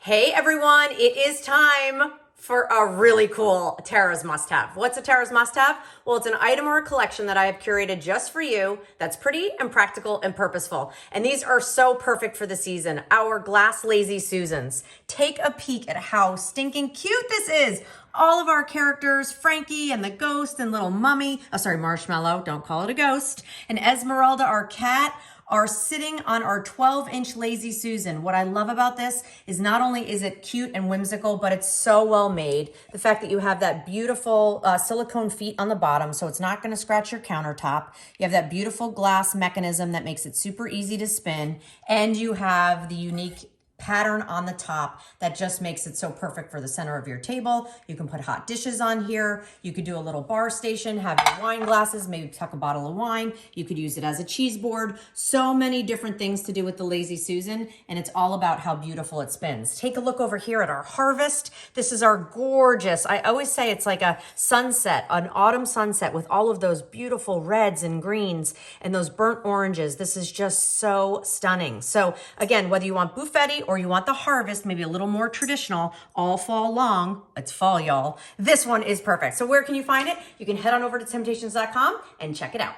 Hey everyone, it is time for a really cool Tara's must-have. What's a Tara's must-have? Well, it's an item or a collection that I have curated just for you that's pretty and practical and purposeful. And these are so perfect for the season. Our glass Lazy Susans. Take a peek at how stinking cute this is. All of our characters, Frankie and the ghost and little mummy, Marshmallow, don't call it a ghost, and Esmeralda, our cat, are sitting on our 12-inch Lazy Susan. What I love about this is not only is it cute and whimsical, but it's so well made. The fact that you have that beautiful silicone feet on the bottom, so it's not gonna scratch your countertop. You have that beautiful glass mechanism that makes it super easy to spin, and you have the unique pattern on the top that just makes it so perfect for the center of your table. You can put hot dishes on here. You could do a little bar station, have your wine glasses, maybe tuck a bottle of wine. You could use it as a cheese board. So many different things to do with the Lazy Susan, and it's all about how beautiful it spins. Take a look over here at our harvest. This is our gorgeous, I always say it's like a sunset, an autumn sunset with all of those beautiful reds and greens and those burnt oranges. This is just so stunning. So again, whether you want buffetti or you want the harvest, maybe a little more traditional, all fall long, it's fall, y'all. This one is perfect. So where can you find it? You can head on over to temp-tations.com and check it out.